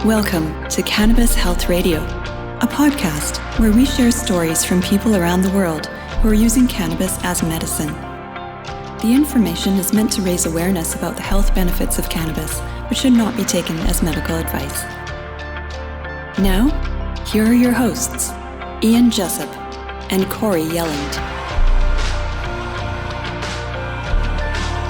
Welcome to Cannabis Health Radio, a podcast where we share stories from people around the world who are using cannabis as medicine. The information is meant to raise awareness about the health benefits of cannabis, but should not be taken as medical advice. Now, here are your hosts, Ian Jessup and Corey Yelland.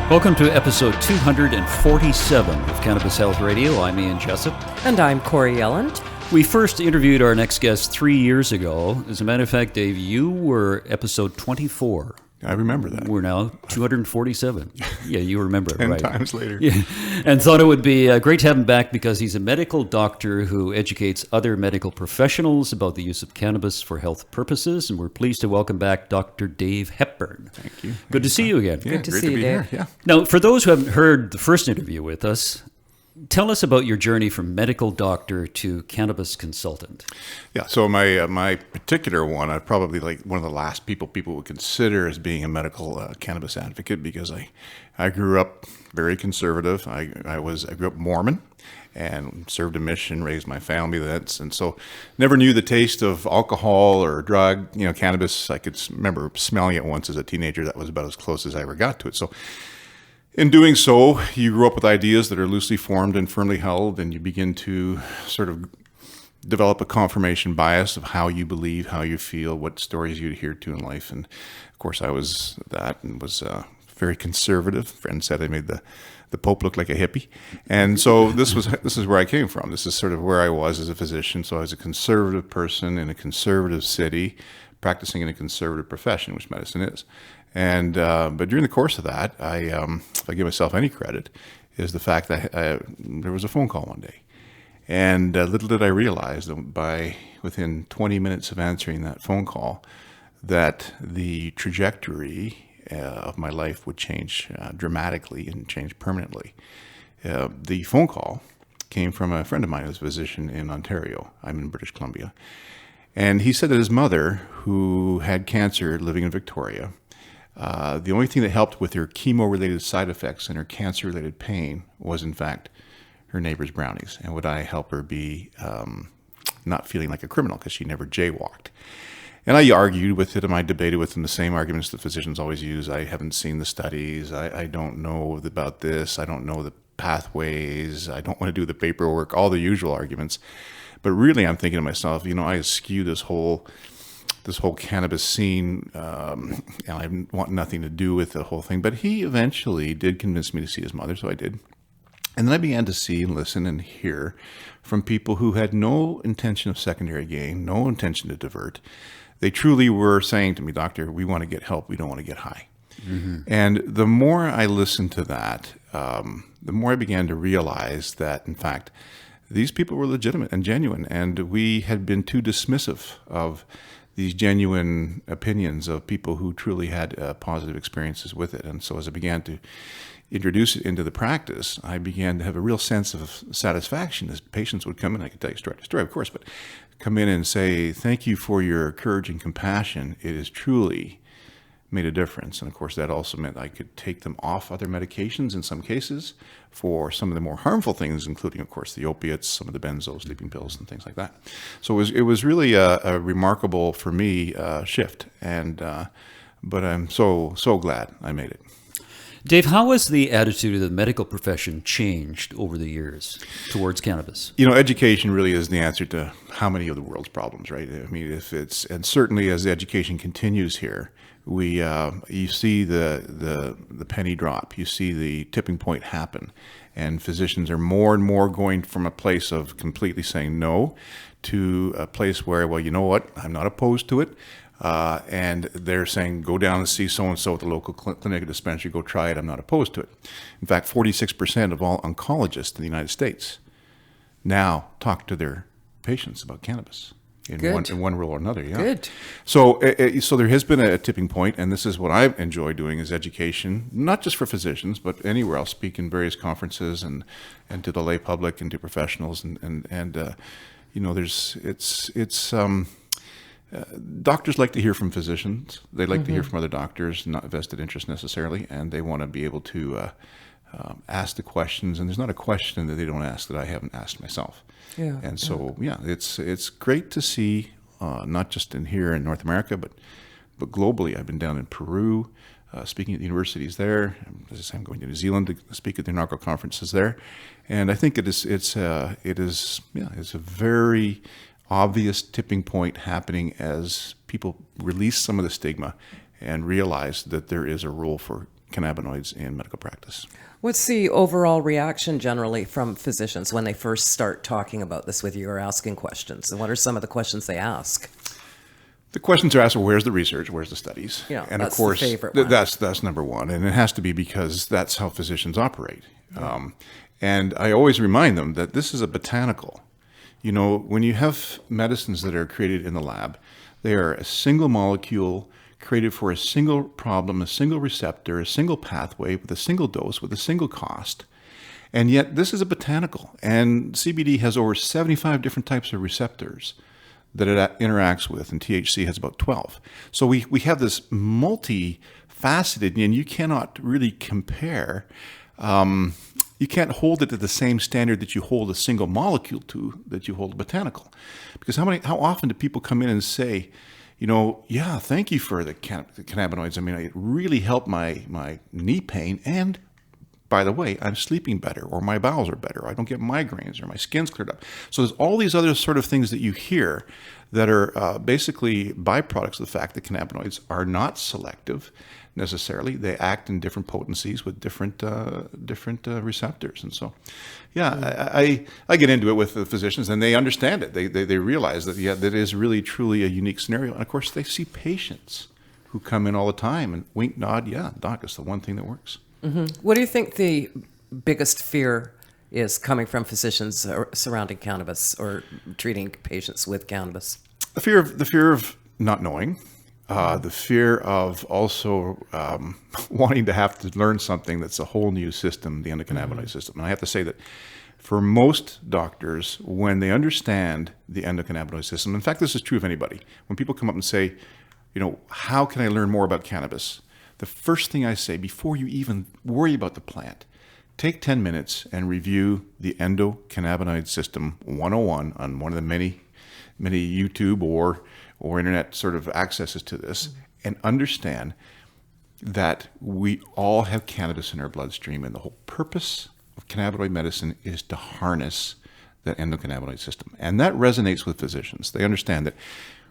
Welcome to episode 247 of Cannabis Health Radio. I'm Ian Jessup. And I'm Corey Yelland. We first interviewed our next guest 3 years ago. As a matter of fact, Dave, you were episode 24. I remember that. We're now 247. Yeah, you remember it, 10 right? 10 times later. Yeah, and thought it would be great to have him back because he's a medical doctor who educates other medical professionals about the use of cannabis for health purposes. And we're pleased to welcome back Dr. Dave Hepburn. Thank you. Good to see you again. Yeah, Good to great see to you, be Dave. here. Yeah. Now, for those who haven't heard the first interview with us, tell us about your journey from medical doctor to cannabis consultant. Yeah. So my particular one, I probably like one of the last people would consider as being a medical cannabis advocate because I grew up very conservative. I grew up Mormon and served a mission, raised my family and so never knew the taste of alcohol or drug. Cannabis. I could remember smelling it once as a teenager. That was about as close as I ever got to it. So in doing so, you grow up with ideas that are loosely formed and firmly held, and you begin to sort of develop a confirmation bias of how you believe, how you feel, what stories you adhere to in life. And of course, I was that and was very conservative. Friends said I made the Pope look like a hippie. And so this is where I came from. This is sort of where I was as a physician. So I was a conservative person in a conservative city, practicing in a conservative profession, which medicine is. And but during the course of that, if I give myself any credit, is the fact that there was a phone call one day. And little did I realize that within 20 minutes of answering that phone call, that the trajectory of my life would change dramatically and change permanently. The phone call came from a friend of mine who's a physician in Ontario. I'm in British Columbia. And he said that his mother, who had cancer living in Victoria, the only thing that helped with her chemo-related side effects and her cancer-related pain was, in fact, her neighbor's brownies. And would I help her be not feeling like a criminal because she never jaywalked? And I argued with it, and I debated with him the same arguments that physicians always use. I haven't seen the studies. I don't know about this. I don't know the pathways. I don't want to do the paperwork, all the usual arguments. But really, I'm thinking to myself, I eschew this whole cannabis scene, and I want nothing to do with the whole thing. But he eventually did convince me to see his mother, so I did. And then I began to see and listen and hear from people who had no intention of secondary gain, no intention to divert. They truly were saying to me, "Doctor, we want to get help. We don't want to get high." Mm-hmm. And the more I listened to that, the more I began to realize that, in fact, these people were legitimate and genuine, and we had been too dismissive of these genuine opinions of people who truly had positive experiences with it. And so as I began to introduce it into the practice, I began to have a real sense of satisfaction as patients would come in. I could tell you story, of course, but come in and say, "Thank you for your courage and compassion. It has truly made a difference." And of course, that also meant I could take them off other medications in some cases for some of the more harmful things, including, of course, the opiates, some of the benzos, sleeping pills, and things like that. So it was really a remarkable, for me, shift. And but I'm so glad I made it. Dave, how has the attitude of the medical profession changed over the years towards cannabis? Education really is the answer to how many of the world's problems, right? I mean, and certainly as the education continues here, you see the penny drop, you see the tipping point happen, and physicians are more and more going from a place of completely saying no to a place where, well, you know what, I'm not opposed to it. And they're saying, go down and see so-and-so at the local clinic or dispensary, go try it, I'm not opposed to it. In fact, 46% of all oncologists in the United States now talk to their patients about cannabis in one role or another. Yeah. Good. So there has been a tipping point, and this is what I enjoy doing is education, not just for physicians, but anywhere. I'll speak in various conferences and to the lay public and to professionals, and doctors like to hear from physicians. They like to hear from other doctors, not vested interest necessarily, and they want to be able to ask the questions. And there's not a question that they don't ask that I haven't asked myself. Yeah. And so, it's great to see, not just here in North America, but globally. I've been down in Peru, speaking at the universities there. As I say, I'm going to New Zealand to speak at the inaugural conferences there, and I think it's a very obvious tipping point happening as people release some of the stigma and realize that there is a role for cannabinoids in medical practice. What's the overall reaction generally from physicians when they first start talking about this with you or asking questions? And what are some of the questions they ask? The questions are asked, well, where's the research? Where's the studies? Yeah, and that's of course, the favorite one. That's number one. And it has to be because that's how physicians operate. Yeah. And I always remind them that this is a botanical. You know, when you have medicines that are created in the lab, they are a single molecule created for a single problem, a single receptor, a single pathway with a single dose, with a single cost. And yet this is a botanical. And CBD has over 75 different types of receptors that it interacts with, and THC has about 12. So we have this multifaceted, and you cannot really compare. You can't hold it to the same standard that you hold a single molecule to, that you hold a botanical. Because how often do people come in and say, yeah, thank you for the cannabinoids. I mean, it really helped my knee pain, and by the way, I'm sleeping better, or my bowels are better, or I don't get migraines, or my skin's cleared up. So there's all these other sort of things that you hear that are basically byproducts of the fact that cannabinoids are not selective necessarily. They act in different potencies with different receptors. And so, I get into it with the physicians, and they understand it. They realize that, that is really, truly a unique scenario. And of course, they see patients who come in all the time and wink, nod, yeah, doc, it's the one thing that works. Mm-hmm. What do you think the biggest fear is coming from physicians surrounding cannabis or treating patients with cannabis? The fear of not knowing, the fear of also wanting to have to learn something that's a whole new system, the endocannabinoid system. And I have to say that for most doctors, when they understand the endocannabinoid system, in fact, this is true of anybody. When people come up and say, how can I learn more about cannabis? The first thing I say, before you even worry about the plant, take 10 minutes and review the endocannabinoid system 101 on one of the many YouTube or internet sort of accesses to this, and understand that we all have cannabis in our bloodstream, and the whole purpose of cannabinoid medicine is to harness that endocannabinoid system. And that resonates with physicians. They understand that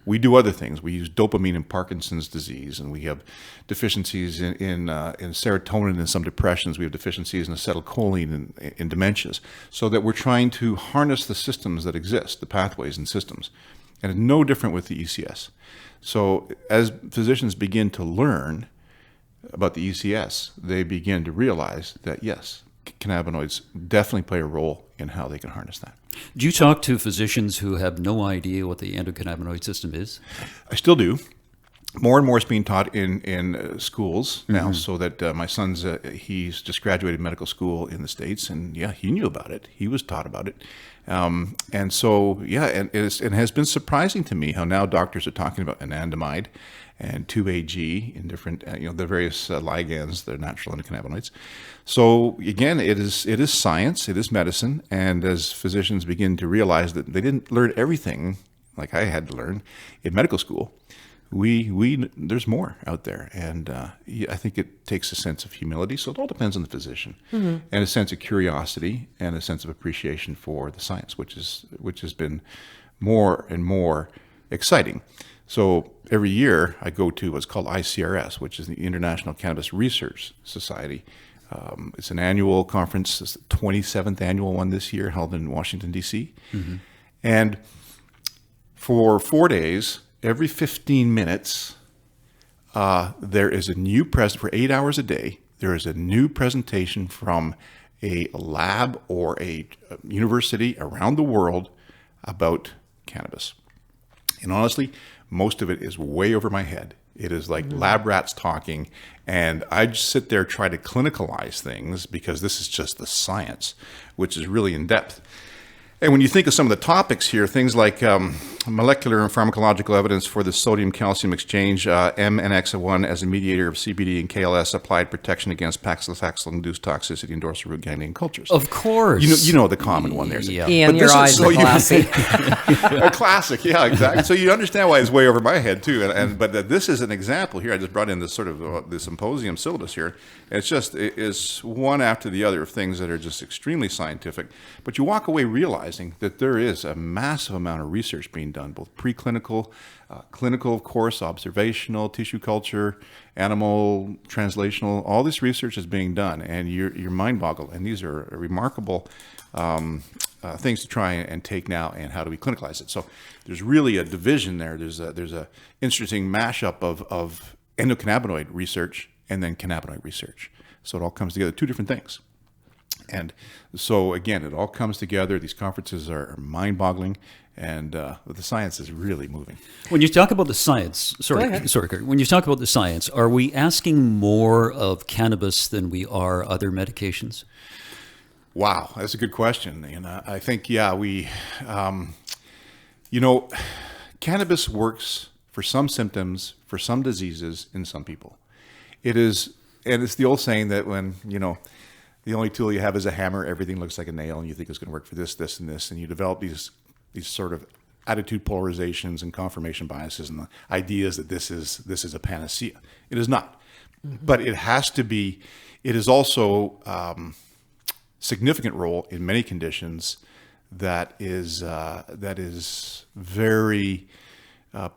we do other things. We use dopamine in Parkinson's disease, and we have deficiencies in serotonin in some depressions. We have deficiencies in acetylcholine in dementias. So that we're trying to harness the systems that exist, the pathways and systems. And it's no different with the ECS. So as physicians begin to learn about the ECS, they begin to realize that, yes, cannabinoids definitely play a role in how they can harness that. Do you talk to physicians who have no idea what the endocannabinoid system is? I still do. More and more is being taught in schools now, so that my son's, he's just graduated medical school in the States, and he knew about it. He was taught about it. And so, and it has been surprising to me how now doctors are talking about anandamide and 2-AG in different, the various ligands, the natural endocannabinoids. So again, it is science, it is medicine, and as physicians begin to realize that they didn't learn everything like I had to learn in medical school, there's more out there, and I think it takes a sense of humility. So it all depends on the physician, and a sense of curiosity and a sense of appreciation for the science, which has been more and more exciting. So every year I go to what's called ICRS, which is the International Cannabis Research Society. It's an annual conference. It's the 27th annual one this year, held in Washington, D.C. And for 4 days, every 15 minutes, there is a new for 8 hours a day, there is a new presentation from a lab or a university around the world about cannabis. And honestly, most of it is way over my head. It is like lab rats talking, and I just sit there try to clinicalize things because this is just the science, which is really in depth. And when you think of some of the topics here, things like molecular and pharmacological evidence for the sodium-calcium exchange, MNX1 as a mediator of CBD and KLS applied protection against paclitaxel-induced toxicity in dorsal root ganglion cultures. Of course. You know the common one there. Yeah. Ian, your eyes are glassy. A classic, yeah, exactly. So you understand why it's way over my head too. But this is an example here. I just brought in this sort of the symposium syllabus here. It's one after the other of things that are just extremely scientific. But you walk away realizing that there is a massive amount of research being done, both preclinical, clinical, of course, observational, tissue culture, animal, translational. All this research is being done, and you're mind-boggled. And these are remarkable things to try and take now, and how do we clinicalize it? So there's really a division there. There's a interesting mashup of endocannabinoid research and then cannabinoid research. So it all comes together, two different things. And so again, it all comes together. These conferences are mind-boggling, and the science is really moving. When you talk about the science, sorry, Kurt, when you talk about the science, are we asking more of cannabis than we are other medications? Wow, that's a good question. And I think, we, cannabis works for some symptoms, for some diseases in some people. It is, and it's the old saying that when, the only tool you have is a hammer, everything looks like a nail, and you think it's going to work for this, this, and this, and you develop these sort of attitude polarizations and confirmation biases and the ideas that this is a panacea. It is not, but it has to be. It is also significant role in many conditions that is very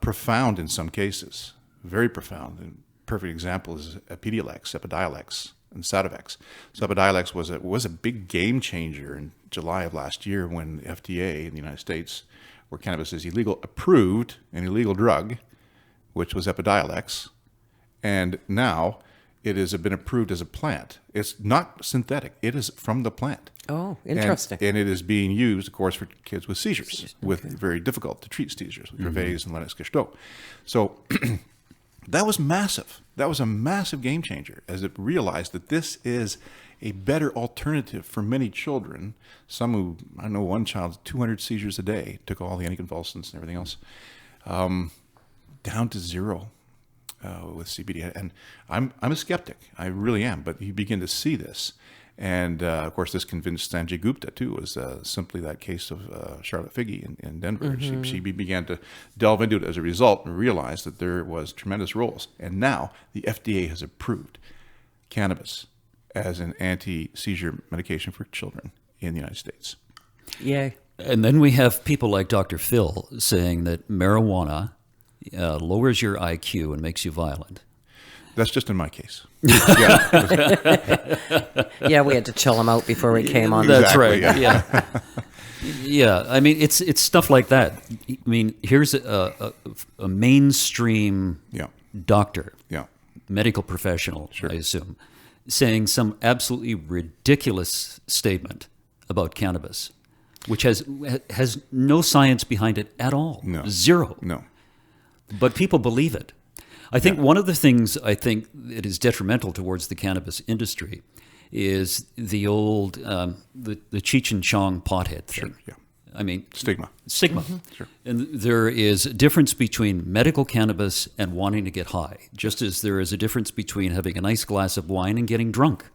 profound in some cases, very profound. And perfect example is Epidiolex, and Sativex. So Epidiolex was a big game changer in July of last year when the FDA in the United States, where cannabis is illegal, approved an illegal drug, which was Epidiolex, and now it has been approved as a plant. It's not synthetic. It is from the plant. Oh, interesting. And it is being used, of course, for kids with seizures, with very difficult to treat seizures, with Dravet's and Lennox-Gastaut. So that was massive. That was a massive game changer, as it realized that this is a better alternative for many children. Some who, I know one child, 200 seizures a day, took all the anticonvulsants and everything else, down to zero. With CBD, and I'm a skeptic. I really am. But you begin to see this, and of course, this convinced Sanjay Gupta too. It was simply that case of Charlotte Figge in Denver. She began to delve into it as a result and realized that there was tremendous roles. And now the FDA has approved cannabis as an anti-seizure medication for children in the United States. Yay! And then we have people like Dr. Phil saying that marijuana lowers your IQ and makes you violent. That's just in my case. Yeah, we had to chill him out before we came on. That's Exactly, right. Yeah. Yeah. I mean, it's stuff like that. I mean, here's a mainstream doctor, medical professional, I assume, saying some absolutely ridiculous statement about cannabis, which has no science behind it at all. No. Zero. No. But people believe it. I think one of the things I think that is detrimental towards the cannabis industry is the old, the Cheech and Chong pothead thing. Sure, yeah. I mean, Stigma. Sure. And there is a difference between medical cannabis and wanting to get high, just as there is a difference between having a nice glass of wine and getting drunk.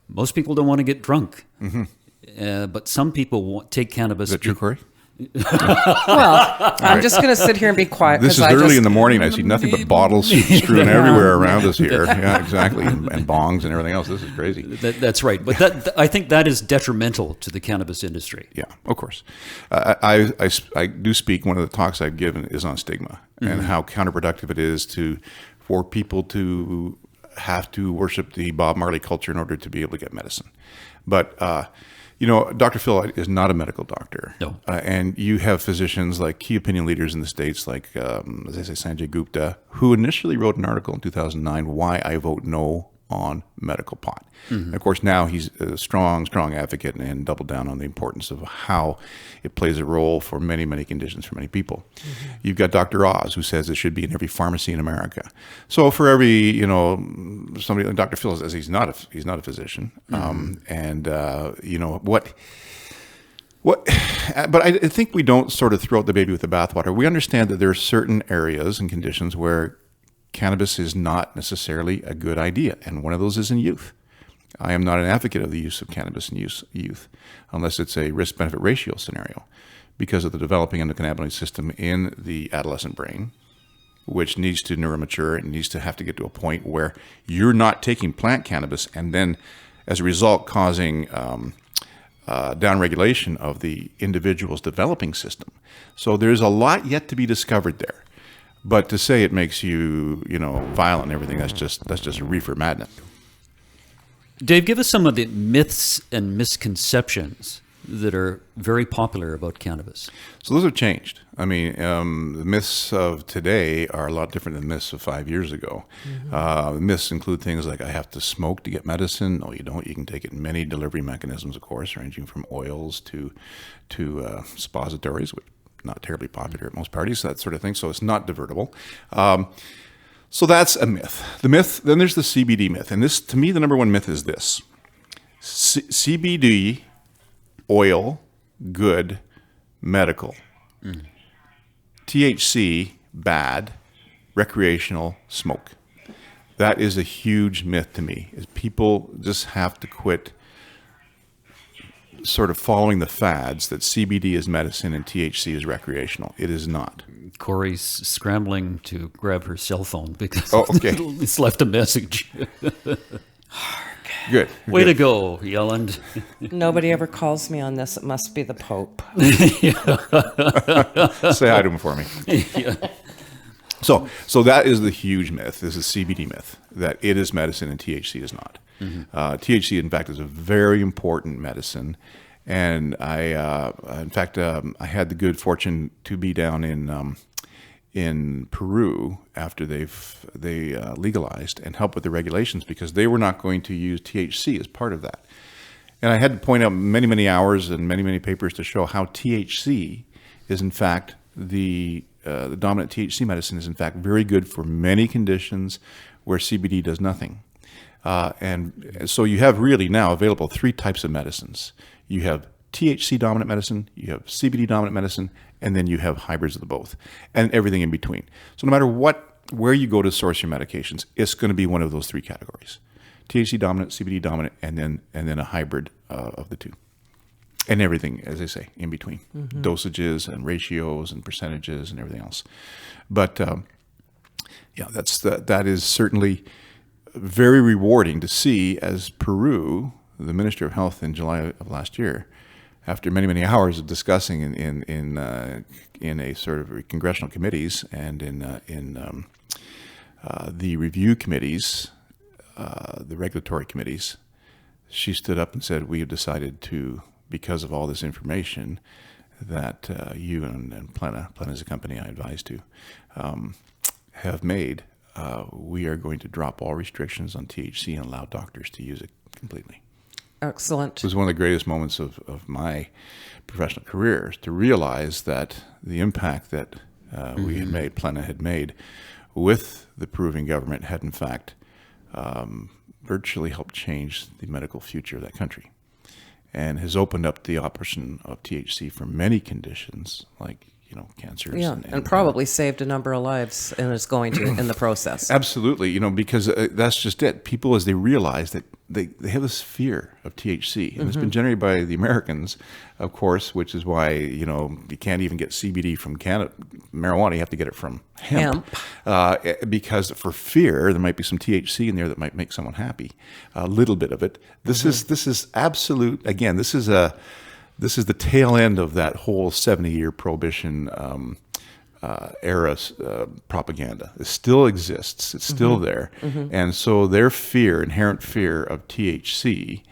Most people don't want to get drunk, but some people take cannabis. Is that true, Corey? Well, I'm just going to sit here and be quiet. This is early in the morning. I see nothing but bottles strewn everywhere around us here. Yeah, exactly. And bongs and everything else. This is crazy. That's right. But I think that is detrimental to the cannabis industry. Yeah, of course. I do speak. One of the talks I've given is on stigma and how counterproductive it is for people to have to worship the Bob Marley culture in order to be able to get medicine. But Dr. Phil is not a medical doctor. No. And you have physicians like key opinion leaders in the States, like, as I say, Sanjay Gupta, who initially wrote an article in 2009, Why I Vote No on Medical Pot. And of course, now he's a strong advocate and doubled down on the importance of how it plays a role for many, many conditions for many people. You've got Dr. Oz, who says it should be in every pharmacy in America. So for every, somebody like Dr. Phil says he's not a physician. What What, but I think we don't sort of throw out the baby with the bathwater. We understand that there are certain areas and conditions where cannabis is not necessarily a good idea, and one of those is in youth. I am not an advocate of the use of cannabis in youth unless it's a risk-benefit ratio scenario because of the developing endocannabinoid system in the adolescent brain, which needs to neuromature and needs to have to get to a point where you're not taking plant cannabis and then, as a result, causing downregulation of the individual's developing system. So there's a lot yet to be discovered there. But to say it makes you, violent and everything, that's just reefer madness. Dave, give us some of the myths and misconceptions that are very popular about cannabis. So those have changed. I mean, the myths of today are a lot different than the myths of 5 years ago. The myths include things like, I have to smoke to get medicine. No, you don't. You can take it in many delivery mechanisms, of course, ranging from oils to suppositories, which are not terribly popular at most parties, that sort of thing. So it's not divertible. So that's a myth. Then there's the CBD myth. And this, to me, the number one myth is this. CBD, oil, good, medical. THC, bad, recreational, smoke. That is a huge myth to me. Is people just have to quit sort of following the fads that CBD is medicine and THC is recreational. It is not. Corey's scrambling to grab her cell phone because it's left a message. Good. Way to go, Yelland. Nobody ever calls me on this. It must be the Pope. Say hi to him for me. Yeah. So that is the huge myth. This is CBD myth, that it is medicine and THC is not. THC, in fact, is a very important medicine. And I had the good fortune to be down in Peru after they legalized and help with the regulations because they were not going to use THC as part of that. And I had to point out many, many hours and many, many papers to show how THC is, in fact, the dominant THC medicine is, in fact, very good for many conditions where CBD does nothing. And so you have really now available three types of medicines. You have THC dominant medicine, you have CBD dominant medicine, and then you have hybrids of the both, and everything in between. So no matter where you go to source your medications, it's going to be one of those three categories: THC dominant, CBD dominant, and then a hybrid of the two, and everything, as I say, in between, dosages and ratios and percentages and everything else. But that is certainly very rewarding to see, as Peru, the Minister of Health in July of last year, after many, many hours of discussing in a sort of congressional committees and in the review committees, the regulatory committees, she stood up and said, we have decided to, because of all this information that you and Plena is a company I advise to, have made, we are going to drop all restrictions on THC and allow doctors to use it completely. Excellent. It was one of the greatest moments of my professional career to realize that the impact that we had made, Plena had made, with the Peruvian government had in fact virtually helped change the medical future of that country, and has opened up the option of THC for many conditions like cancers. Yeah, and probably saved a number of lives, and is going to in the process. Absolutely, because that's just it. People, as they realize that they have this fear of THC, and it's been generated by the Americans, of course, which is why you can't even get CBD from marijuana. You have to get it from hemp. Because for fear there might be some THC in there that might make someone happy, a little bit of it. This is absolute. Again, this is the tail end of that whole 70-year prohibition era propaganda. It still exists. It's still there. And so their inherent fear of THC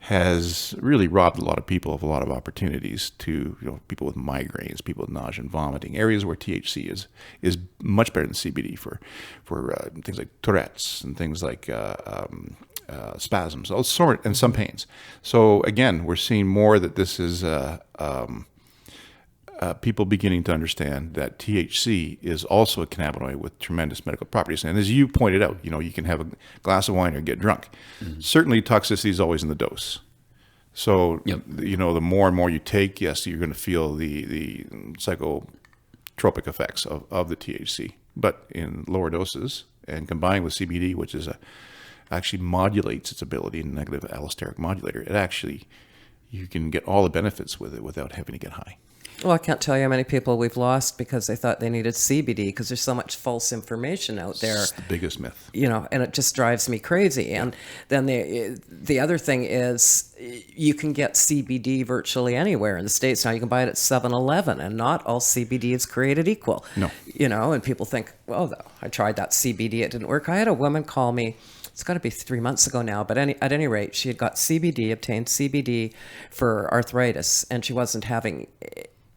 has really robbed a lot of people of a lot of opportunities to, people with migraines, people with nausea and vomiting, areas where THC is much better than CBD for things like Tourette's and things like spasms, and some pains. So again, we're seeing more that this is people beginning to understand that THC is also a cannabinoid with tremendous medical properties. And as you pointed out, you can have a glass of wine or get drunk. Certainly toxicity is always in the dose. So, the more and more you take, yes, you're going to feel the psychotropic effects of the THC. But in lower doses and combined with CBD, which is actually modulates its ability in a negative allosteric modulator, you can get all the benefits with it without having to get high. Well, I can't tell you how many people we've lost because they thought they needed CBD because there's so much false information out there. It's the biggest myth. And it just drives me crazy. And then the other thing is you can get CBD virtually anywhere in the States now. You can buy it at 7-Eleven, and not all CBD is created equal. No. And people think, well, I tried that CBD, it didn't work. I had a woman call me. It's got to be 3 months ago now, but at any rate, she had got obtained CBD for arthritis, and she wasn't having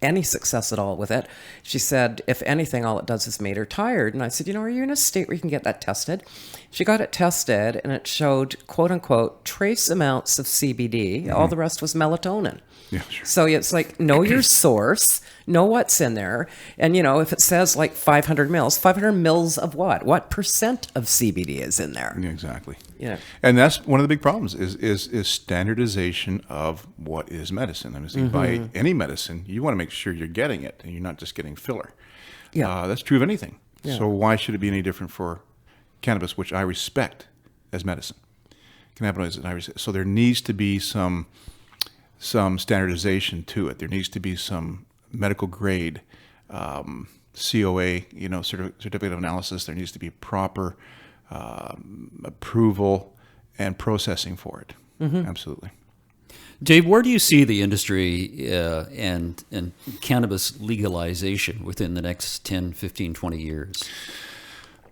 any success at all with it. She said, if anything, all it does is made her tired. And I said, are you in a state where you can get that tested? She got it tested, and it showed, quote unquote, trace amounts of CBD. Mm-hmm. All the rest was melatonin. Yeah, sure. So it's like, know your source, know what's in there. And, if it says like 500 mils of what? What percent of CBD is in there? Yeah, exactly. Yeah. And that's one of the big problems is standardization of what is medicine. I mean, by any medicine, you want to make sure you're getting it and you're not just getting filler. Yeah. That's true of anything. Yeah. So why should it be any different for cannabis, which I respect as medicine? Cannabinoids, and I respect. So there needs to be some standardization to it. There needs to be some medical grade COA, certificate of analysis. There needs to be proper approval and processing for it. Mm-hmm. Absolutely. Dave, where do you see the industry and cannabis legalization within the next 10, 15, 20 years?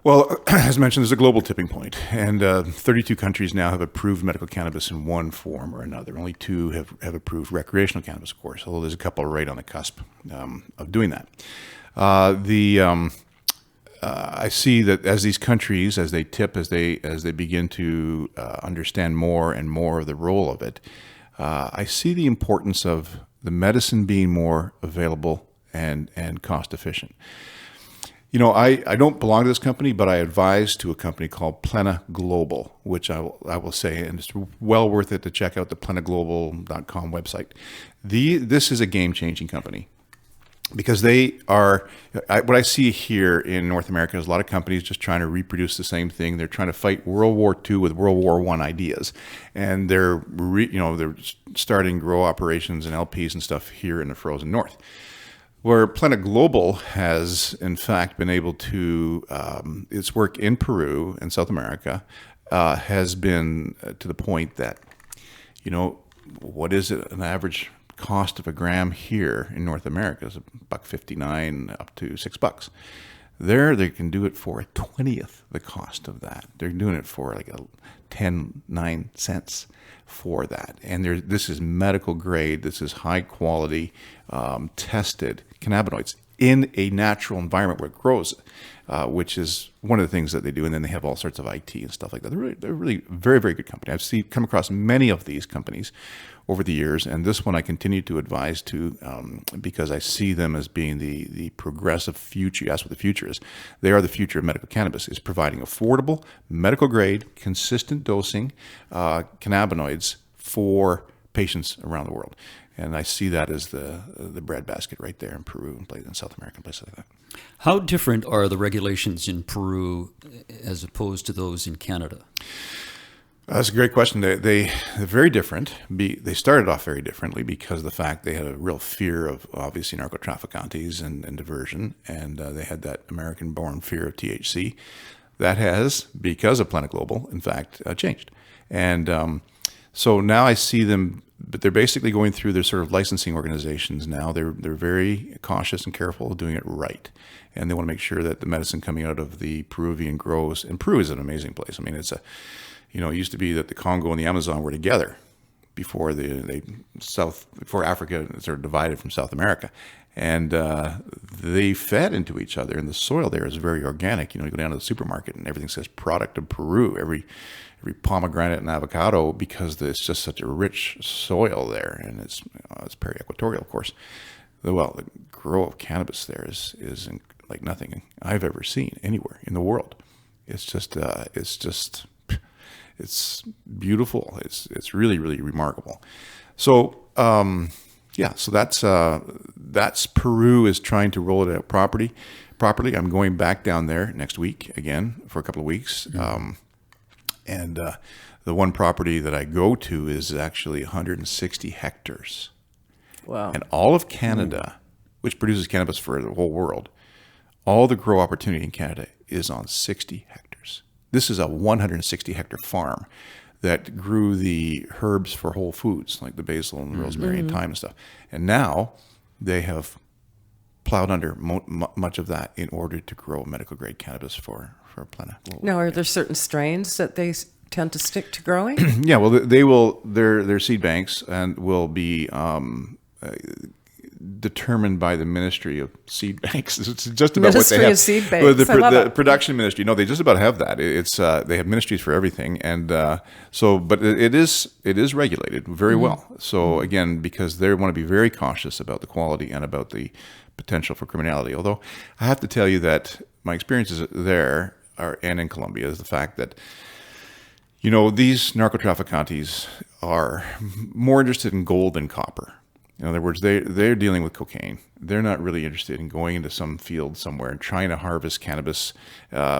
Well, as mentioned, there's a global tipping point, and 32 countries now have approved medical cannabis in one form or another. Only 2 have approved recreational cannabis, of course, although there's a couple right on the cusp of doing that. I see that as these countries, as they tip, as they begin to understand more and more of the role of it, I see the importance of the medicine being more available and cost efficient. I don't belong to this company, but I advise to a company called Plena Global, which I will say, and it's well worth it to check out the plenaglobal.com website. This is a game-changing company because they are, what I see here in North America is a lot of companies just trying to reproduce the same thing. They're trying to fight World War II with World War I ideas, and they're starting grow operations and LPs and stuff here in the frozen north. Where Plena Global has, in fact, been able to, its work in Peru and South America has been to the point that, what is it, an average cost of a gram here in North America is $1.59 up to $6. There, they can do it for a 20th the cost of that. They're doing it for like 9 cents for that. And this is medical grade. This is high quality, tested cannabinoids in a natural environment where it grows, which is one of the things that they do. And then they have all sorts of IT and stuff like that. They're really very, very good company. I've come across many of these companies over the years, and this one I continue to advise to because I see them as being the progressive future. That's what the future is. They are the future of medical cannabis, is providing affordable, medical grade, consistent dosing cannabinoids for patients around the world. And I see that as the breadbasket right there in Peru and South America and places like that. How different are the regulations in Peru as opposed to those in Canada? That's a great question. They're very different. They started off very differently because of the fact they had a real fear of, obviously, narcotraficantes and diversion, and they had that American-born fear of THC. That has, because of Plena Global, in fact, changed. And so now I see them, but they're basically going through their sort of licensing organizations now. They're very cautious and careful of doing it right. And they want to make sure that the medicine coming out of the Peruvian grows, and Peru is an amazing place. I mean, it used to be that the Congo and the Amazon were together before before Africa sort of divided from South America. And they fed into each other, and the soil there is very organic. You go down to the supermarket and everything says product of Peru, every pomegranate and avocado, because it's just such a rich soil there, and it's peri-equatorial, of course. The grow of cannabis there is like nothing I've ever seen anywhere in the world. It's beautiful. It's really, really remarkable. So so that's Peru is trying to roll it out properly. I'm going back down there next week again for a couple of weeks. And the one property that I go to is actually 160 hectares. Wow. And all of Canada, which produces cannabis for the whole world, all the grow opportunity in Canada is on 60 hectares. This is a 160 hectare farm that grew the herbs for whole foods, like the basil and rosemary and thyme and stuff. And now they have plowed under much of that in order to grow medical grade cannabis for Plena. Now, are there certain strains that they tend to stick to growing? Yeah, well, they will. Their seed banks and will be determined by the Ministry of Seed Banks. It's just about Ministry what they have. of Seed Banks. Well, the it. production ministry. No, they just about have that. It's they have ministries for everything, and but it is regulated very well. So again, because they want to be very cautious about the quality and about the potential for criminality. Although I have to tell you that my experiences there and in Colombia is the fact that, you know, these narcotraficantes are more interested in gold than copper. In other words, they're dealing with cocaine. They're not really interested in going into some field somewhere and trying to harvest cannabis,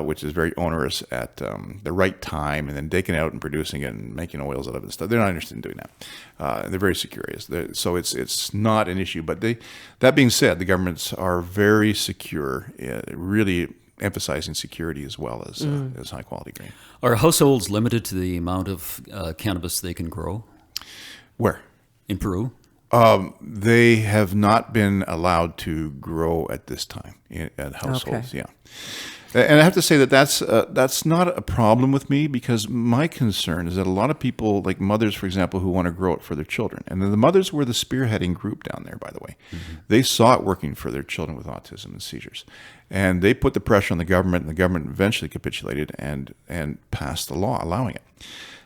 which is very onerous, at the right time, and then taking it out and producing it and making oils out of it and stuff. They're not interested in doing that. They're very secure. So it's not an issue. But that being said, the governments are very secure, really emphasizing security as well as high quality grain. Are households limited to the amount of cannabis they can grow? Where? In Peru? They have not been allowed to grow at this time at households. Okay. Yeah. And I have to say that's not a problem with me, because my concern is that a lot of people, like mothers, for example, who want to grow it for their children. And then the mothers were the spearheading group down there, by the way. They saw it working for their children with autism and seizures. And they put the pressure on the government, and the government eventually capitulated and passed the law allowing it.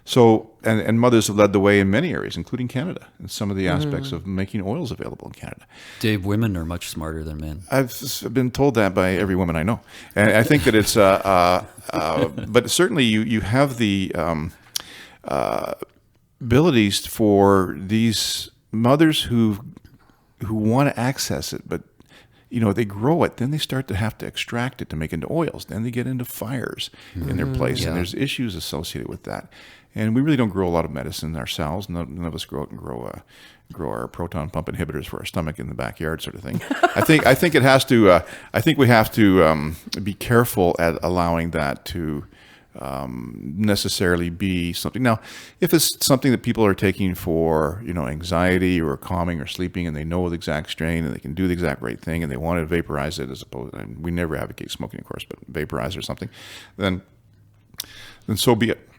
So, and mothers have led the way in many areas, including Canada, in some of the aspects of making oils available in Canada. Dave, women are much smarter than men. I've been told that by every woman I know. And I think that it's, but certainly you have the abilities for these mothers who want to access it, but you know, they grow it, then they start to have to extract it to make into oils. Then they get into fires in their place, and there's issues associated with that. And we really don't grow a lot of medicine ourselves. None of us grow out and grow our proton pump inhibitors for our stomach in the backyard, sort of thing. I think it has to. I think we have to be careful at allowing that to necessarily be something. Now, if it's something that people are taking for, you know, anxiety or calming or sleeping, and they know the exact strain and they can do the exact right thing, and they want to vaporize it, as opposed, and we never advocate smoking, of course, but vaporize or something, then so be it.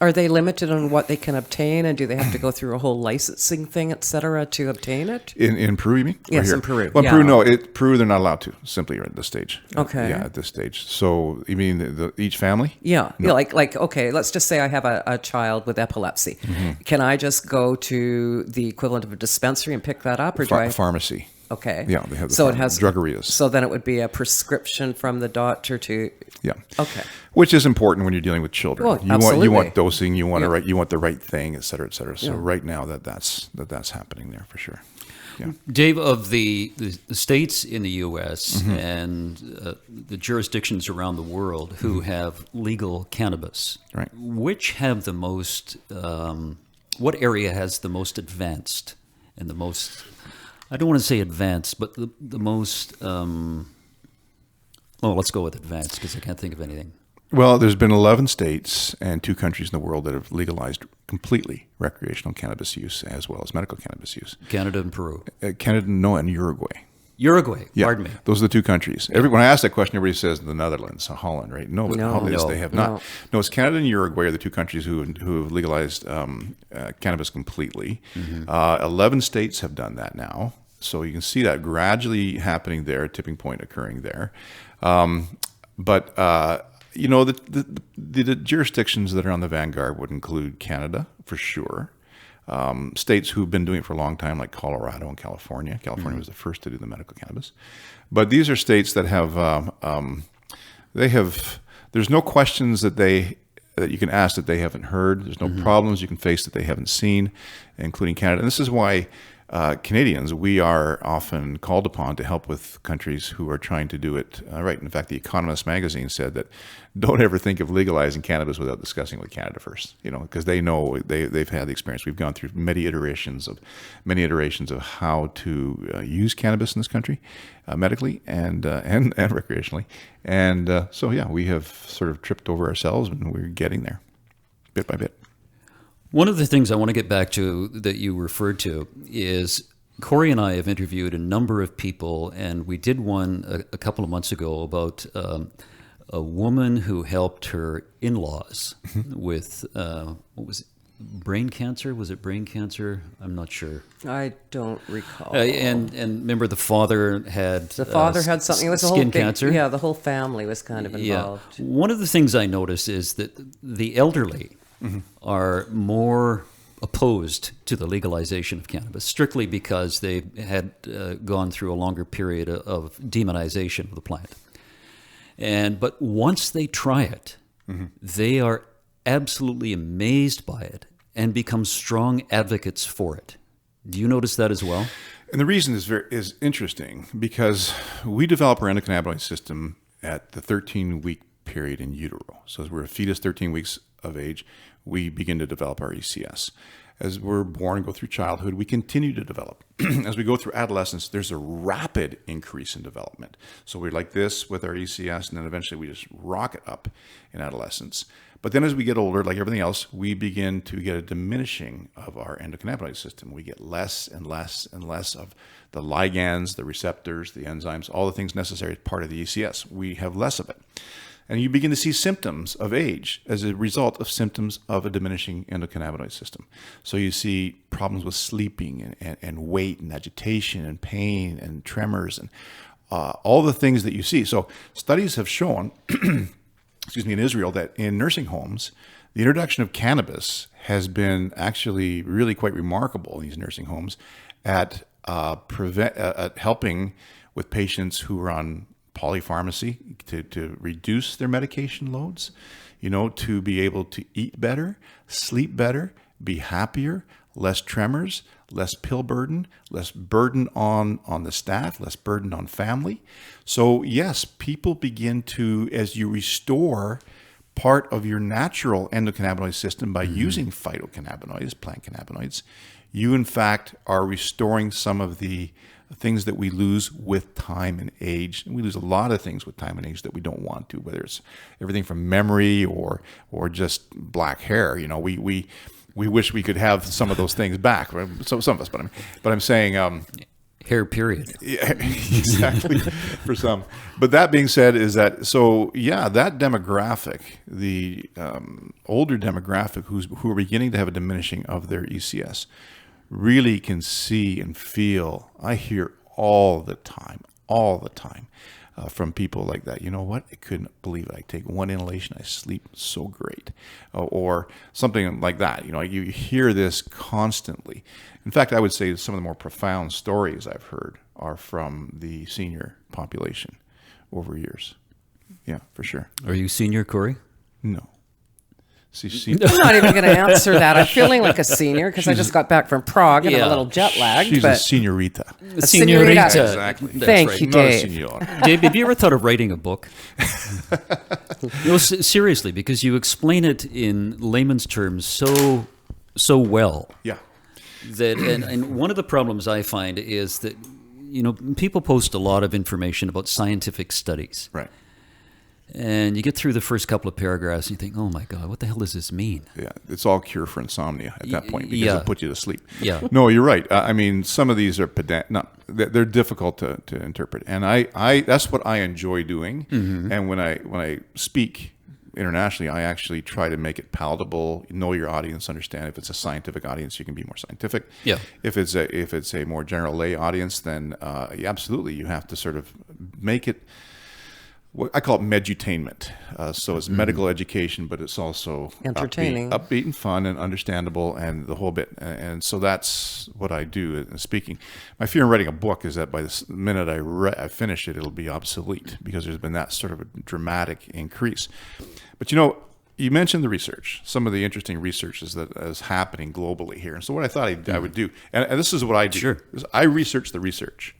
Are they limited on what they can obtain, and do they have to go through a whole licensing thing, et cetera, to obtain it? In Peru, you mean? Yes, in Peru. Well, Peru, no. Peru, they're not allowed to, simply at this stage. Okay. Yeah, at this stage. So, you mean each family? Yeah. No. Yeah, like, okay, let's just say I have a child with epilepsy. Can I just go to the equivalent of a dispensary and pick that up, or Pharmacy. Okay. Yeah, they have it has drugerias. So then it would be a prescription from the doctor to. Yeah. Okay. Which is important when you're dealing with children. Well, you want dosing, you want you want the right thing, et cetera, et cetera. So right now that's happening there for sure. Yeah. Dave, of the states in the U.S. and the jurisdictions around the world who have legal cannabis, right, which have the most? What area has the most advanced and the most? I don't want to say advanced, but the most, let's go with advanced, because I can't think of anything. Well, there's been 11 states and 2 countries in the world that have legalized completely recreational cannabis use as well as medical cannabis use. Canada and Peru. Canada, no, and Uruguay. Uruguay, yeah, pardon me. Those are the 2 countries. When I ask that question, everybody says the Netherlands, Holland, right? No, they have not. No, it's Canada and Uruguay are the 2 countries who have legalized cannabis completely. 11 states have done that now. So you can see that gradually happening there, a tipping point occurring there. But you know, the jurisdictions that are on the vanguard would include Canada, for sure. States who've been doing it for a long time, like Colorado and California. California was the first to do the medical cannabis. But these are states that have, there's no questions that that you can ask that they haven't heard. There's no problems you can face that they haven't seen, including Canada. And this is why Canadians, we are often called upon to help with countries who are trying to do it right. In fact, The Economist magazine said that don't ever think of legalizing cannabis without discussing with Canada first, because they know they've had the experience. We've gone through many iterations of how to use cannabis in this country, medically and recreationally. And so, yeah, we have sort of tripped over ourselves, and we're getting there bit by bit. One of the things I want to get back to that you referred to is Corey and I have interviewed a number of people, and we did one a couple of months ago about a woman who helped her in-laws with, what was it, brain cancer? Was it brain cancer? I'm not sure. I don't recall. And remember, the father had something. It was skin cancer. Yeah, the whole family was kind of involved. Yeah. One of the things I noticed is that the elderly are more opposed to the legalization of cannabis, strictly because they had gone through a longer period of demonization of the plant. But once they try it, they are absolutely amazed by it and become strong advocates for it. Do you notice that as well? And the reason is interesting because we develop our endocannabinoid system at the 13-week period in utero. So as we're a fetus 13 weeks of age, we begin to develop our ECS. As we're born and go through childhood, we continue to develop. As we go through adolescence, there's a rapid increase in development. So we're like this with our ECS, and then eventually we just rocket up in adolescence. But then as we get older, like everything else, we begin to get a diminishing of our endocannabinoid system. We get less and less and less of the ligands, the receptors, the enzymes, all the things necessary as part of the ECS. We have less of it. And you begin to see symptoms of age as a result of symptoms of a diminishing endocannabinoid system. So you see problems with sleeping and weight and agitation and pain and tremors and all the things that you see. So studies have shown, in Israel, that in nursing homes, the introduction of cannabis has been actually really quite remarkable in these nursing homes at helping with patients who are on polypharmacy to reduce their medication loads, to be able to eat better, sleep better, be happier, less tremors, less pill burden, less burden on the staff, less burden on family. So yes, people begin to, as you restore part of your natural endocannabinoid system by using phytocannabinoids, plant cannabinoids, you in fact are restoring some of the things that we lose with time and age. And we lose a lot of things with time and age that we don't want to, whether it's everything from memory or just black hair. We wish we could have some of those things back. So some of us, but I'm saying hair period. Yeah, exactly. For some. But that being said, that demographic, the older demographic who are beginning to have a diminishing of their ECS, really can see and feel. I hear all the time from people like that. You know what? I couldn't believe it. I take one inhalation, I sleep so great, or something like that. You hear this constantly. In fact, I would say some of the more profound stories I've heard are from the senior population over years. Yeah, for sure. Are you senior, Corey? No. I'm not even going to answer that. I'm feeling like a senior because I just got back from Prague and I'm a little jet lagged. She's a senorita. A senorita. Exactly. Thank you, Dave. Dave, have you ever thought of writing a book? Seriously, because you explain it in layman's terms so well. Yeah. And one of the problems I find is that people post a lot of information about scientific studies. Right. And you get through the first couple of paragraphs and you think, oh my God, what the hell does this mean? Yeah, it's all cure for insomnia at that point because it puts you to sleep. Yeah. No, you're right. Some of these are they're difficult to interpret. And I that's what I enjoy doing. Mm-hmm. And when I speak internationally, I actually try to make it palatable, know your audience, understand. If it's a scientific audience, you can be more scientific. Yeah. If it's a more general lay audience, then absolutely you have to sort of make it. I call it medutainment. So it's medical education, but it's also entertaining, upbeat and fun and understandable and the whole bit. And so that's what I do in speaking. My fear in writing a book is that by the minute I finish it, it'll be obsolete because there's been that sort of a dramatic increase. But you mentioned the research, some of the interesting research that is happening globally here. And so what I thought I would do, and this is what I do, Sure. is I research the research.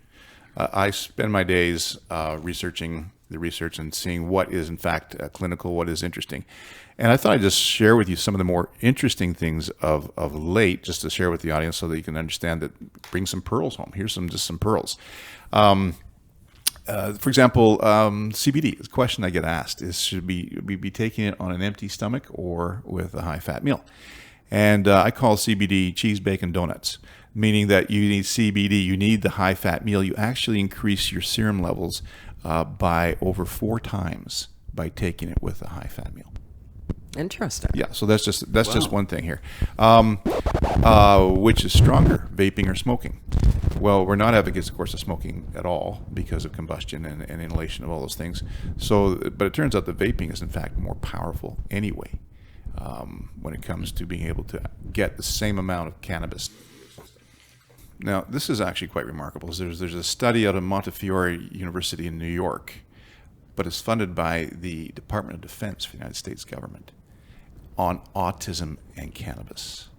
I spend my days researching the research and seeing what is in fact clinical, what is interesting. And I thought I'd just share with you some of the more interesting things of late, just to share with the audience so that you can understand that, bring some pearls home. Here's just some pearls. For example, CBD, the question I get asked is, should we be taking it on an empty stomach or with a high-fat meal? And I call CBD cheese, bacon, donuts, meaning that you need CBD, you need the high-fat meal. You actually increase your serum levels by over 4 times by taking it with a high-fat meal. Interesting. Yeah, so that's just one thing here. Which is stronger, vaping or smoking? Well, we're not advocates, of course, of smoking at all because of combustion and inhalation of all those things. So, but it turns out that vaping is in fact more powerful anyway when it comes to being able to get the same amount of cannabis. Now, this is actually quite remarkable. There's a study out of Montefiore University in New York, but it's funded by the Department of Defense for the United States government, on autism and cannabis.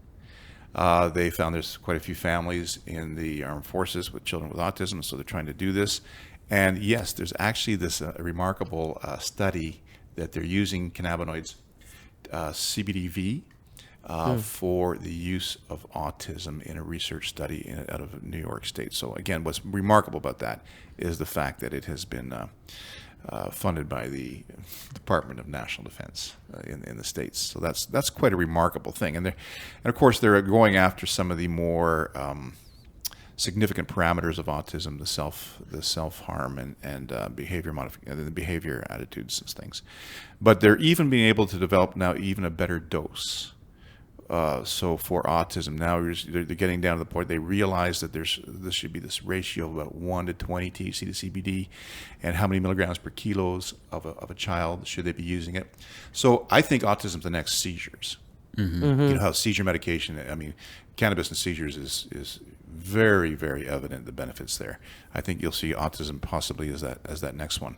They found there's quite a few families in the armed forces with children with autism, so they're trying to do this. And yes, there's actually this remarkable study that they're using cannabinoids, CBDV, for the use of autism in a research study out of New York State. So again, what's remarkable about that is the fact that it has been funded by the Department of National Defense in the States. So that's quite a remarkable thing. And of course, they're going after some of the more significant parameters of autism, the self-harm and behavior attitudes and things. But they're even being able to develop now even a better dose. So for autism, now they're getting down to the point they realize that this should be this ratio of about 1 to 20 THC to CBD, and how many milligrams per kilos of a child should they be using it. So I think autism's the next seizures. Mm-hmm. You know how seizure medication, I mean, cannabis and seizures is very, very evident, the benefits there. I think you'll see autism possibly as that next one.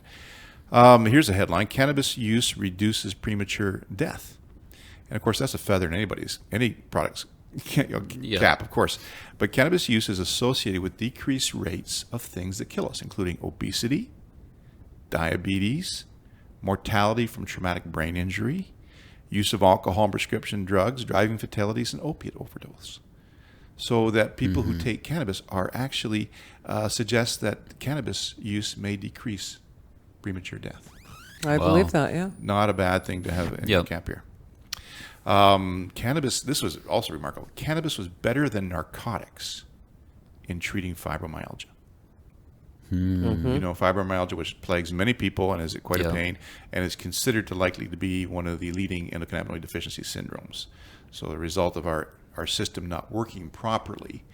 Here's a headline: cannabis use reduces premature death. And of course, that's a feather in any product's cap, of course. But cannabis use is associated with decreased rates of things that kill us, including obesity, diabetes, mortality from traumatic brain injury, use of alcohol and prescription drugs, driving fatalities, and opiate overdose. So that people who take cannabis are actually suggest that cannabis use may decrease premature death. I believe that, yeah. Not a bad thing to have in your cap here. Cannabis, this was also remarkable. Cannabis was better than narcotics in treating fibromyalgia. You know, fibromyalgia, which plagues many people and is quite a pain, and is considered to likely to be one of the leading endocannabinoid deficiency syndromes. So the result of our system not working properly,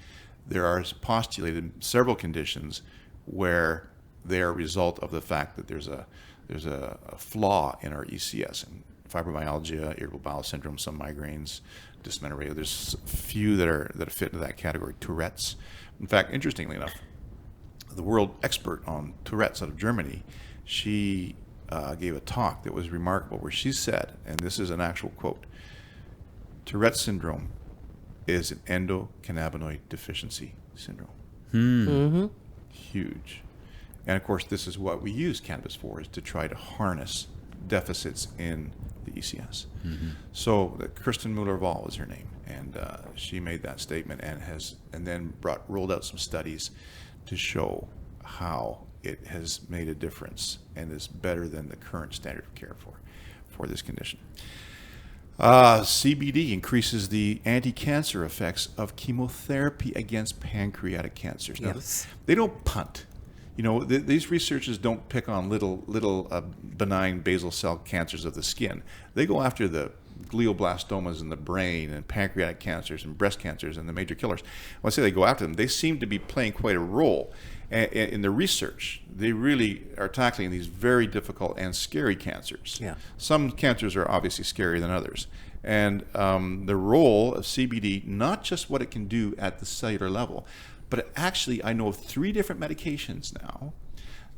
there are postulated several conditions where they are a result of the fact that there's a flaw in our ECS. And fibromyalgia, irritable bowel syndrome, some migraines, dysmenorrhea. There's a few that fit into that category. Tourette's. In fact, interestingly enough, the world expert on Tourette's out of Germany, she gave a talk that was remarkable, where she said, and this is an actual quote: Tourette's syndrome is an endocannabinoid deficiency syndrome. Huge. And of course, this is what we use cannabis for, is to try to harness deficits in the ECS. So Kristen Muller-Wahl is her name, and she made that statement and then rolled out some studies to show how it has made a difference and is better than the current standard of care for this condition. CBD increases the anti-cancer effects of chemotherapy against pancreatic cancers. Now, they don't punt. You know, these researchers don't pick on little benign basal cell cancers of the skin. They go after the glioblastomas in the brain and pancreatic cancers and breast cancers and the major killers. When I say they go after them, they seem to be playing quite a role in the research. They really are tackling these very difficult and scary cancers. Yeah. Some cancers are obviously scarier than others. And the role of CBD, not just what it can do at the cellular level, but actually, I know of 3 different medications now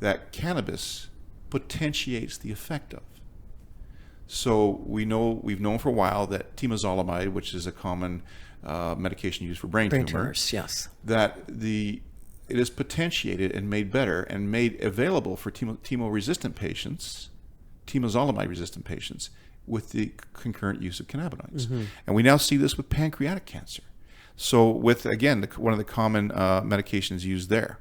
that cannabis potentiates the effect of. So we've known for a while that temozolomide, which is a common medication used for brain tumors, yes, that it is potentiated and made better and made available for temozolomide-resistant patients with the concurrent use of cannabinoids. And we now see this with pancreatic cancer. So with, again, one of the common medications used there.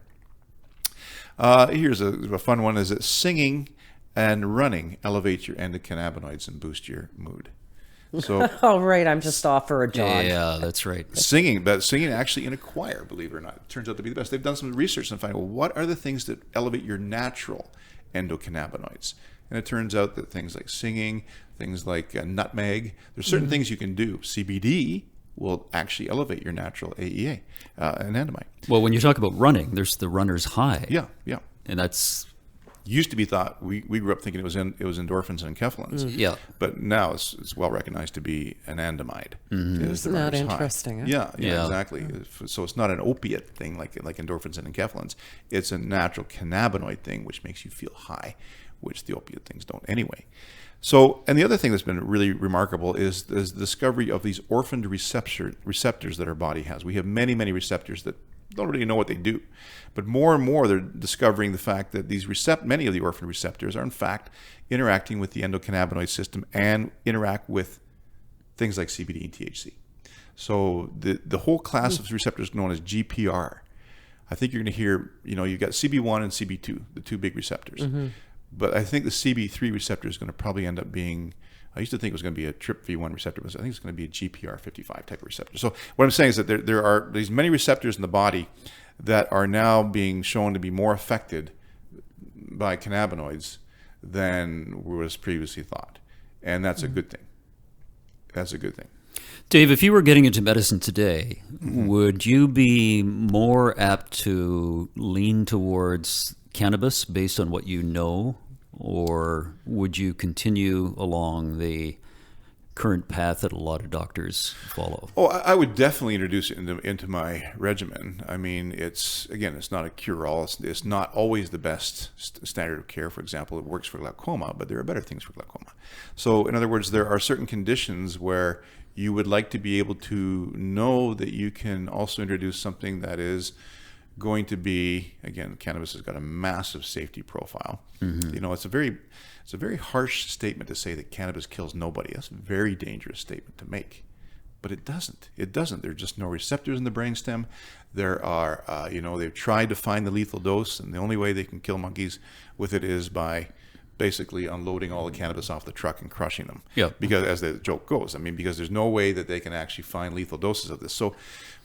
Here's a fun one, is that singing and running elevate your endocannabinoids and boost your mood. So, oh, right, I'm just off for a jog. Yeah, that's right. Singing actually in a choir, believe it or not, it turns out to be the best. They've done some research and find, well, what are the things that elevate your natural endocannabinoids? And it turns out that things like singing, things like nutmeg, there's certain things you can do. CBD will actually elevate your natural AEA, anandamide. Well, when you talk about running, there's the runner's high. Yeah. And that's used to be thought, we grew up thinking it was endorphins and enkephalins. Yeah. But now it's well recognized to be anandamide. Isn't that interesting? Yeah, exactly. So it's not an opiate thing like endorphins and enkephalins. It's a natural cannabinoid thing which makes you feel high, which the opiate things don't anyway. So, and the other thing that's been really remarkable is the discovery of these orphaned receptors that our body has. We have many, many receptors that don't really know what they do. But more and more, they're discovering the fact that many of the orphan receptors are in fact interacting with the endocannabinoid system and interact with things like CBD and THC. So the whole class of receptors known as GPR. I think you're going to hear, you've got CB1 and CB2, the two big receptors. But I think the CB3 receptor is going to probably end up being, I used to think it was going to be a TRPV1 receptor, but I think it's going to be a GPR55 type of receptor. So what I'm saying is that there are these many receptors in the body that are now being shown to be more affected by cannabinoids than was previously thought. And that's a good thing. That's a good thing. Dave, if you were getting into medicine today, would you be more apt to lean towards cannabis based on what you know, or would you continue along the current path that a lot of doctors follow? Oh, I would definitely introduce it into my regimen. I mean, it's not a cure-all. It's not always the best standard of care. For example, it works for glaucoma, but there are better things for glaucoma. So in other words, there are certain conditions where you would like to be able to know that you can also introduce something that is going to be, again, cannabis has got a massive safety profile. It's a very harsh statement to say that cannabis kills nobody. That's a very dangerous statement to make, but it doesn't. There are just no receptors in the brainstem. There are, they've tried to find the lethal dose, and the only way they can kill monkeys with it is by basically unloading all the cannabis off the truck and crushing them. Yeah. Because as the joke goes, because there's no way that they can actually find lethal doses of this. So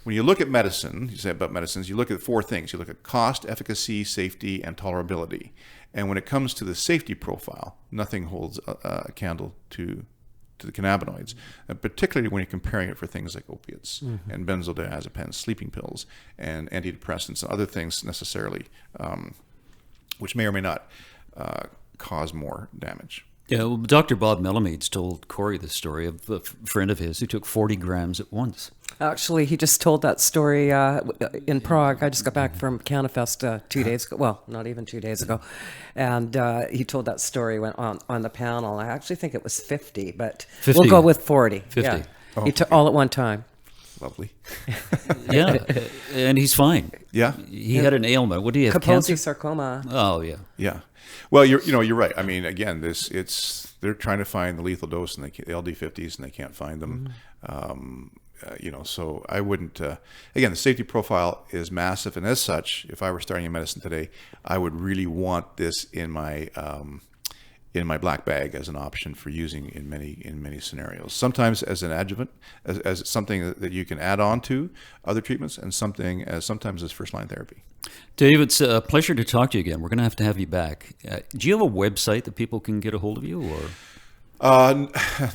when you look at medicine, you say about medicines, you look at four things. You look at cost, efficacy, safety, and tolerability. And when it comes to the safety profile, nothing holds a candle to the cannabinoids, and particularly when you're comparing it for things like opiates and benzodiazepines, sleeping pills, and antidepressants, and other things necessarily, which may or may not cause more damage. Yeah, well, Dr. Bob Melamedes told Corey the story of a friend of his who took 40 grams at once. Actually, he just told that story in Prague. I just got back from CannaFest 2 days ago. Well, not even 2 days ago. And he told that story on the panel. I actually think it was 50, but 50. We'll go with 40. 50. Yeah. Oh, he took all at one time. Lovely. Yeah, and he's fine. Yeah. He had an ailment. What do you have, Kaposi cancer? sarcoma. Oh, yeah. Yeah. Well, you're right. Again, they're trying to find the lethal dose in the LD50s, and they can't find them. So I wouldn't. Again, the safety profile is massive, and as such, if I were starting in medicine today, I would really want this in my black bag as an option for using in many scenarios. Sometimes as an adjuvant, as something that you can add on to other treatments, and sometimes as first line therapy. Dave, it's a pleasure to talk to you again. We're going to have you back. Do you have a website that people can get a hold of you, or?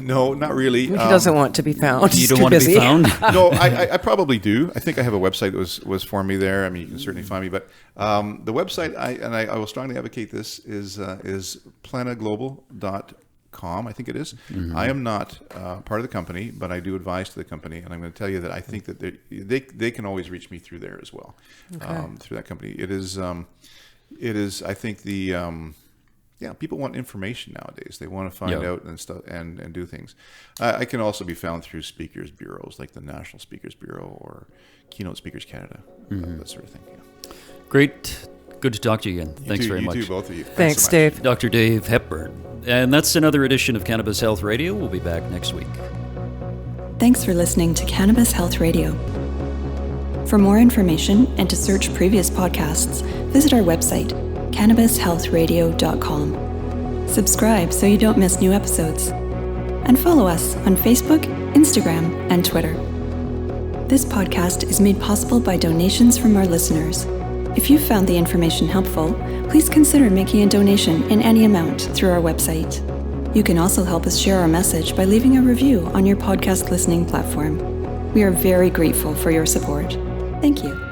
No, not really. He doesn't want to be found. You don't want to be found? No, I probably do. I think I have a website that was for me there. You can certainly find me. But the website, I will strongly advocate this, is planaglobal.com, I think it is. I am not part of the company, but I do advise to the company. And I'm going to tell you that I think that they can always reach me through there as well, through that company. It is, I think, people want information nowadays. They want to find out and stuff and do things. I can also be found through speakers bureaus like the National Speakers Bureau or Keynote Speakers Canada, that sort of thing. Yeah. Great. Good to talk to you again. Thanks very much. You too, both of you. Thanks, so much. Dave. Dr. Dave Hepburn. And that's another edition of Cannabis Health Radio. We'll be back next week. Thanks for listening to Cannabis Health Radio. For more information and to search previous podcasts, visit our website, cannabishealthradio.com. Subscribe so you don't miss new episodes. And follow us on Facebook, Instagram, and Twitter. This podcast is made possible by donations from our listeners. If you found the information helpful, please consider making a donation in any amount through our website. You can also help us share our message by leaving a review on your podcast listening platform. We are very grateful for your support. Thank you.